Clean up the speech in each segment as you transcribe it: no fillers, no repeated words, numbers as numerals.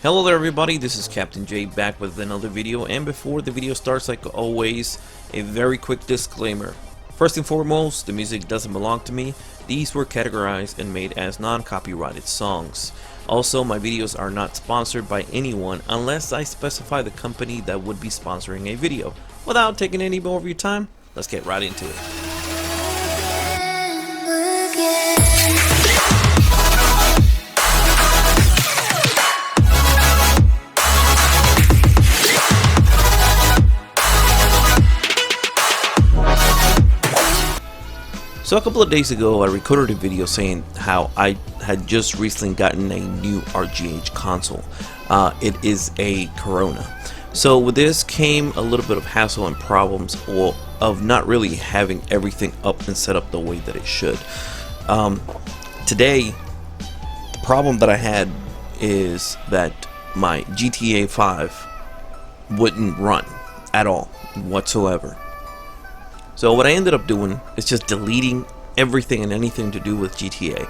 Hello there everybody, this is Captain J back with another video, and before the video starts, like always, a very quick disclaimer. First and foremost, the music doesn't belong to me. These were categorized and made as non-copyrighted songs. Also, my videos are not sponsored by anyone unless I specify the company that would be sponsoring a video. Without taking any more of your time, let's get right into it. So a couple of days ago I recorded a video saying how I had just recently gotten a new RGH console. It is a Corona. So with this came a little bit of hassle and problems of not really having everything up and set up the way that it should. Today the problem that I had is that my GTA 5 wouldn't run at all whatsoever. So what I ended up doing is just deleting everything and anything to do with GTA.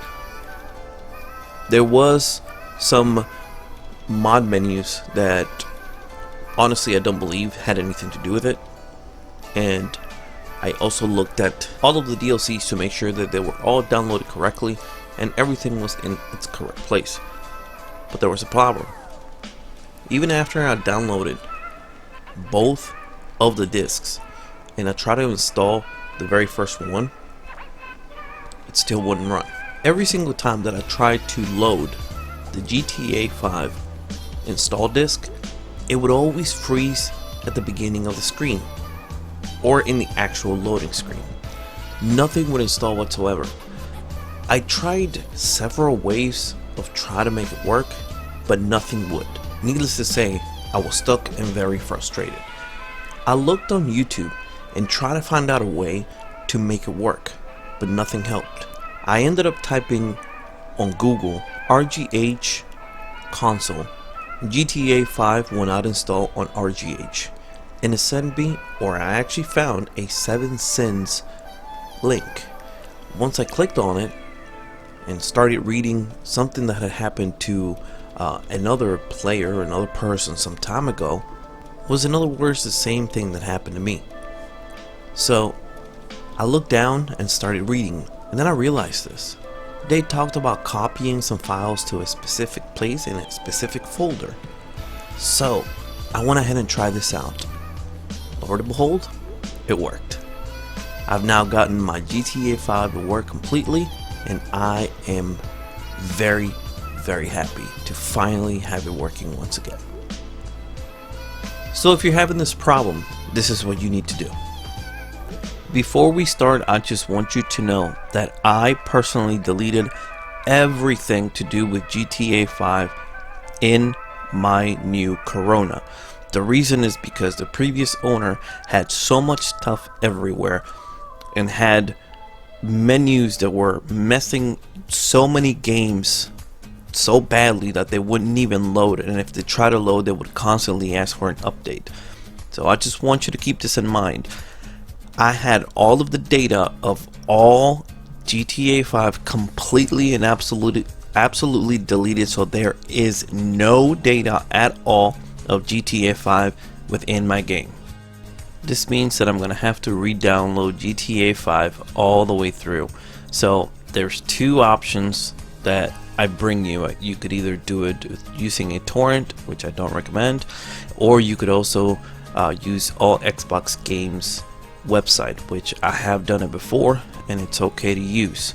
There was some mod menus that honestly I don't believe had anything to do with it, and I also looked at all of the DLCs to make sure that they were all downloaded correctly and everything was in its correct place. But there was a problem. Even after I downloaded both of the discs and I tried to install the very first one, it still wouldn't run. Every single time that I tried to load the GTA 5 install disc, it would always freeze at the beginning of the screen or in the actual loading screen. Nothing would install whatsoever. I tried several ways of trying to make it work, but nothing would. Needless to say, I was stuck and very frustrated. I looked on YouTube and try to find out a way to make it work, but nothing helped. I ended up typing on Google RGH console, GTA 5 will not install on RGH, and it sent me, or I actually found a 7 Sins link. Once I clicked on it and started reading something that had happened to another player, another person some time ago, was in other words the same thing that happened to me. So I looked down and started reading, and then I realized this. They talked about copying some files to a specific place in a specific folder. So I went ahead and tried this out. Lord and behold, it worked. I've now gotten my GTA 5 to work completely, and I am very, very happy to finally have it working once again. So if you're having this problem, this is what you need to do. Before we start, I just want you to know that I personally deleted everything to do with GTA 5 in my new Corona. The reason is because the previous owner had so much stuff everywhere and had menus that were messing so many games so badly that they wouldn't even load, and if they try to load they would constantly ask for an update. So I just want you to keep this in mind. I had all of the data of all GTA 5 completely and absolutely deleted, so there is no data at all of GTA 5 within my game. This means that I'm gonna have to re-download GTA 5 all the way through. So there's two options that I bring you. You could either do it using a torrent, which I don't recommend, or you could also use all Xbox games website, which I have done it before and it's okay to use.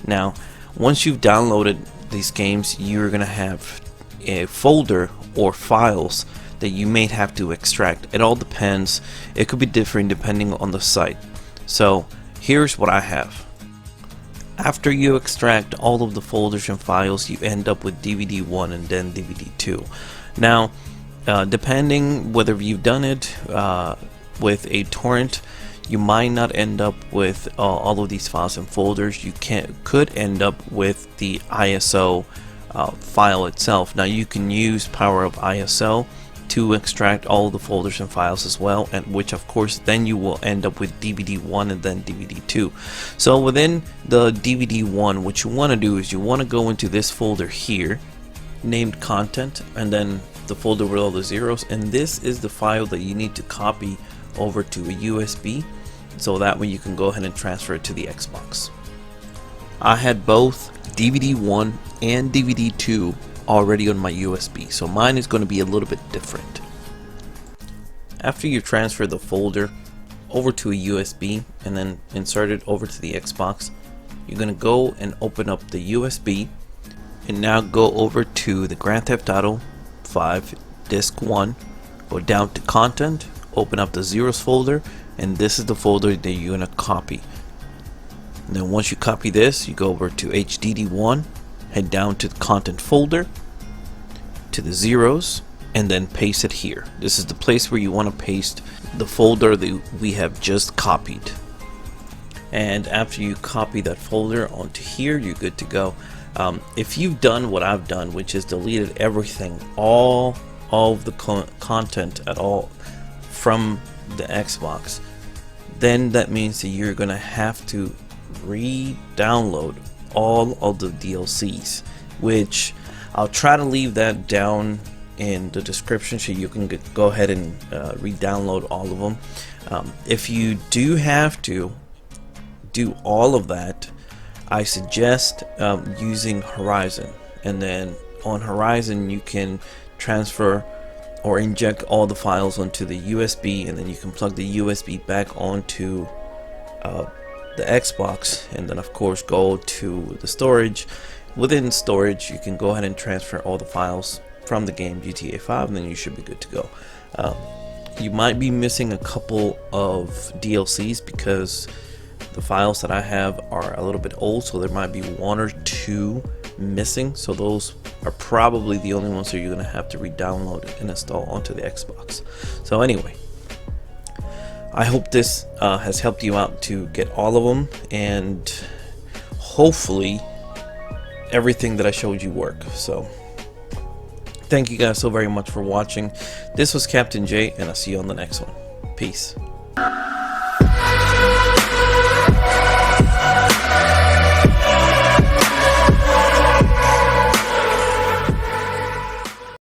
Now once you've downloaded these games, you're gonna have a folder or files that you may have to extract. It all depends. It could be different depending on the site. So here's what I have. After you extract all of the folders and files, you end up with DVD 1 and then DVD 2. Now depending whether you've done it with a torrent, you might not end up with all of these files and folders. You could end up with the ISO file itself. Now you can use Power of ISO to extract all the folders and files as well, and which of course then you will end up with DVD 1 and then DVD 2. So within the DVD 1, what you want to do is you want to go into this folder here named content, and then the folder with all the zeros, and this is the file that you need to copy over to a USB, so that way you can go ahead and transfer it to the Xbox. I had both DVD 1 and DVD 2 already on my USB, so mine is going to be a little bit different. After you transfer the folder over to a USB and then insert it over to the Xbox, you're going to go and open up the USB and now go over to the Grand Theft Auto 5 Disc 1, go down to Content, open up the zeros folder, and this is the folder that you're going to copy. And then once you copy this, you go over to HDD1, head down to the Content folder, to the zeros, and then paste it here. This is the place where you want to paste the folder that we have just copied. And after you copy that folder onto here, you're good to go. If you've done what I've done, which is deleted everything, all of the content at all from the Xbox, then that means that you're gonna have to re-download all of the DLCs, which I'll try to leave that down in the description so you can go ahead and re-download all of them. If you do have to do all of that, I suggest using Horizon, and then on Horizon you can transfer or inject all the files onto the USB, and then you can plug the USB back onto the Xbox, and then of course go to the storage. Within storage you can go ahead and transfer all the files from the game GTA 5, and then you should be good to go. You might be missing a couple of DLCs because the files that I have are a little bit old, so there might be one or two missing, so those are probably the only ones that you're going to have to re-download and install onto the Xbox. So anyway, I hope this has helped you out to get all of them, and hopefully everything that I showed you work. So thank you guys so very much for watching. This was Captain J, and I'll see you on the next one. Peace.